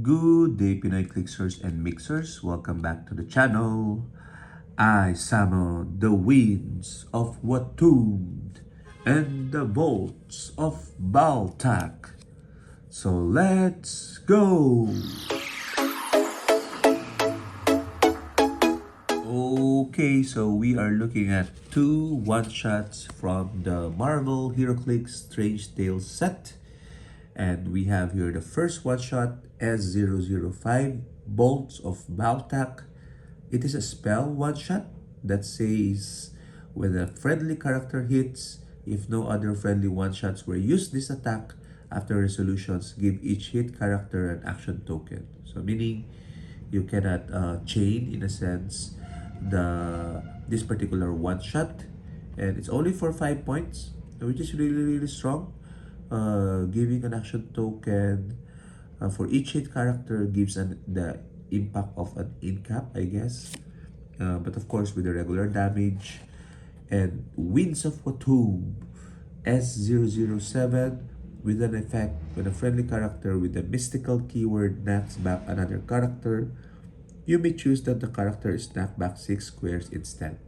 Good day, Pinoy Clixers and Mixers. Welcome back to the channel. I summon the winds of Watumd and the bolts of Baltak. So let's go! Okay, so we are looking at two one-shots from the Marvel Heroclix Strange Tales set. And we have here the first one-shot S005 Bolts of Baltak. It is a spell one-shot that says when a friendly character hits, if no other friendly one-shots were used this attack, after resolutions, give each hit character an action token. So meaning you cannot chain in a sense this particular one-shot, and it's only for 5 points, which is really strong. Giving an action token for each hit character gives the impact of an in-cap, I guess. But of course, with the regular damage. And Winds of Watum S007 with an effect when a friendly character with a mystical keyword knocks back another character, you may choose that the character is knocked back 6 squares instead.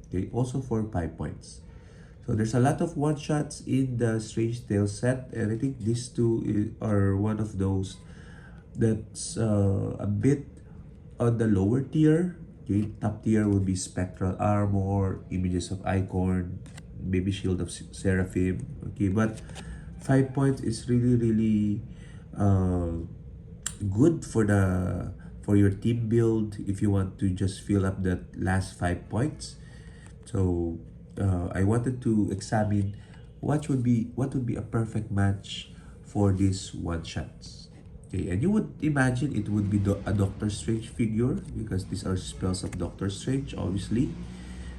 Okay, also for 5 points. So there's a lot of one-shots in the Strange Tales set, and I think these two are one of those that's a bit on the lower tier. Okay, top tier would be Spectral Armor, Images of Icon, maybe Shield of Seraphim. Okay, but 5 points is really good for your team build if you want to just fill up that last 5 points. So I wanted to examine what would be a perfect match for these one shots. Okay, and you would imagine it would be a Doctor Strange figure because these are spells of Doctor Strange, obviously.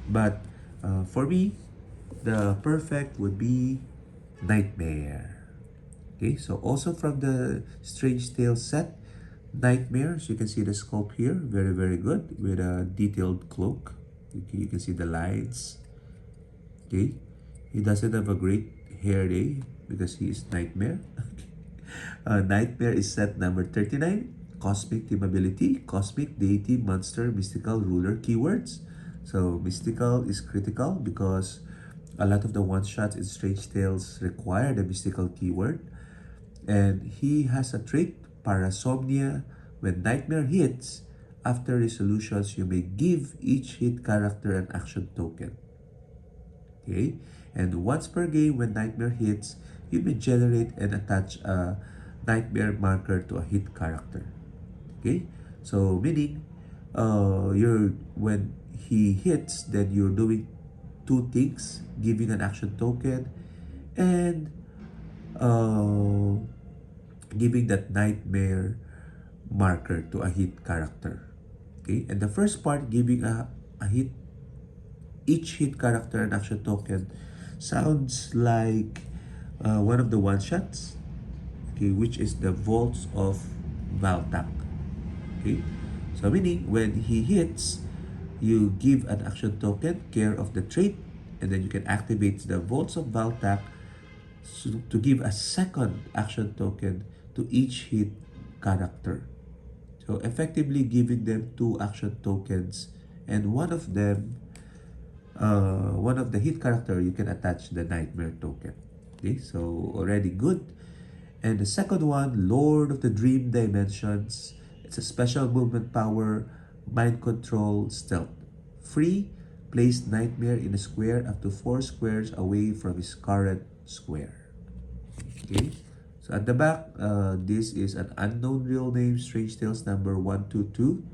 But for me, the perfect would be Nightmare. Okay, so also from the Strange Tales set, Nightmare, so you can see the sculpt here, very good with a detailed cloak. Okay, you can see the lines. Okay, he doesn't have a great hair day because he is Nightmare. Nightmare is set number 39. Cosmic team ability, Cosmic Deity Monster Mystical Ruler keywords. So Mystical is critical because a lot of the one-shots in Strange Tales require the mystical keyword. And he has a trait, Parasomnia. When Nightmare hits, after resolutions, you may give each hit character an action token. Okay? And once per game, when Nightmare hits, you may generate and attach a Nightmare marker to a hit character. Okay? So, meaning, when he hits, then you're doing two things, giving an action token and giving that Nightmare marker to a hit character. Okay, and the first part, giving each hit character an action token, sounds like one of the one shots. Okay, which is the Vaults of Valtak. Okay, so meaning when he hits, you give an action token, care of the trait, and then you can activate the Vaults of Valtak to give a second action token to each hit character. So effectively giving them two action tokens, and one of them, one of the hit character, you can attach the Nightmare token. Okay, so already good. And the second one, Lord of the Dream Dimensions. It's a special movement power, mind control, stealth. Free, place Nightmare in a square up to 4 squares away from his current square. Okay, so at the back, this is an unknown real name, Strange Tales number 122,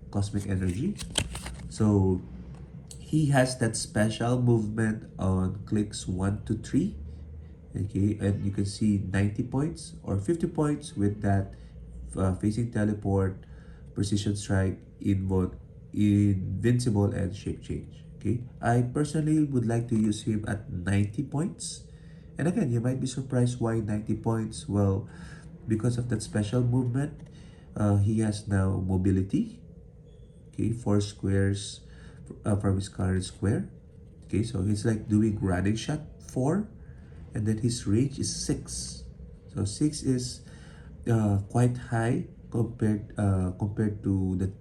Cosmic Energy. So he has that special movement on clicks 1 to 3. Okay, and you can see 90 points or 50 points with that facing teleport, precision strike, invincible, and shape change. Okay, I personally would like to use him at 90 points. And again, you might be surprised why 90 points. Well, because of that special movement, he has now mobility. Okay, 4 squares from his current square. Okay, so he's like doing running shot 4, and then his range is 6. So 6 is quite high compared to the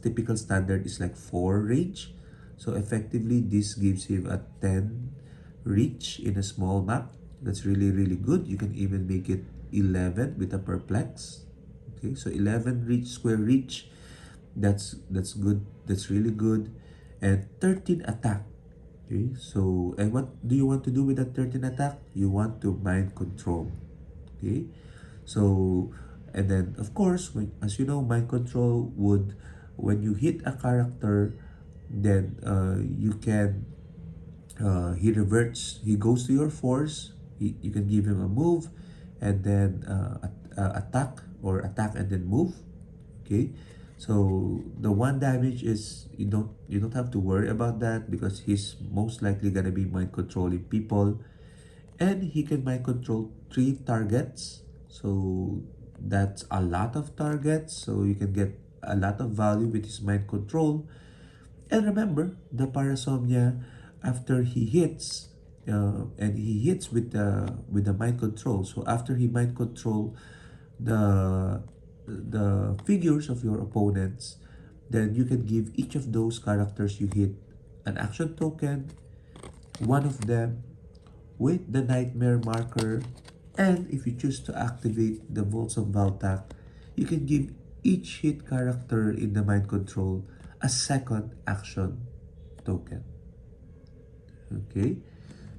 typical standard is like 4 range. So effectively, this gives him a 10 reach in a small map. That's really, really good. You can even make it 11 with a perplex. Okay, so 11 reach, square reach. That's good. That's really good. And 13 attack. Okay, so and what do you want to do with that 13 attack? You want to mind control. Okay, so and then of course, as you know, mind control would, when you hit a character, then you can he reverts, he goes to your force. You can give him a move, and then attack, or attack and then move. Okay, so the one damage is, you don't have to worry about that, because he's most likely gonna be mind controlling people, and he can mind control 3 targets. So that's a lot of targets, so you can get a lot of value with his mind control. And remember, the parasomnia, after he hits, and he hits with the mind control. So after he mind control the figures of your opponents, then you can give each of those characters you hit an action token, one of them with the nightmare marker, and if you choose to activate the Volts of Valtak, you can give each hit character in the mind control a second action token. Okay,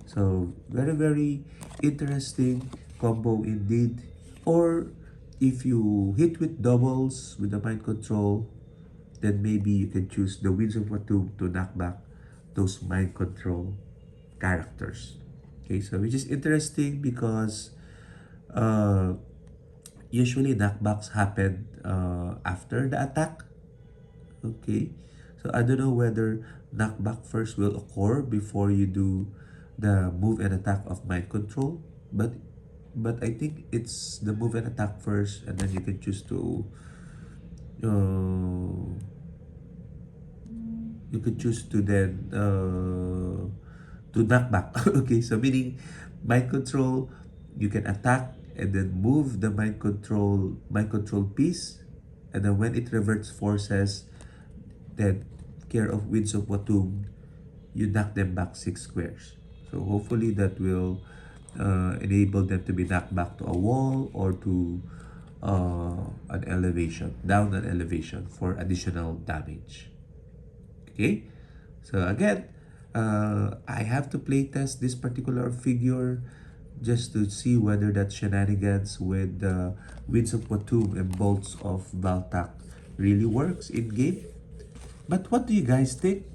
so very, very interesting combo indeed. Or if you hit with doubles with the mind control, then maybe you can choose the Winds of Watum to knock back those mind control characters. Okay, so which is interesting because uh, usually knockbacks happen after the attack. Okay, so I don't know whether knockback first will occur before you do the move and attack of mind control, but I think it's the move and attack first, and then you can choose uh, to then to knock back. Okay, so meaning mind control, you can attack and then move the mind control piece, and then when it reverts forces, then care of Winds of Watum, you knock them back 6 squares. So hopefully that will enable them to be knocked back to a wall, or to an elevation, down an elevation for additional damage. Okay, so again, I have to play test this particular figure just to see whether that shenanigans with the Winds of Watum and Bolts of Valtak really works in game. But what do you guys think?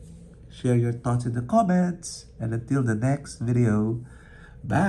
Share your thoughts in the comments. And until the next video, bye!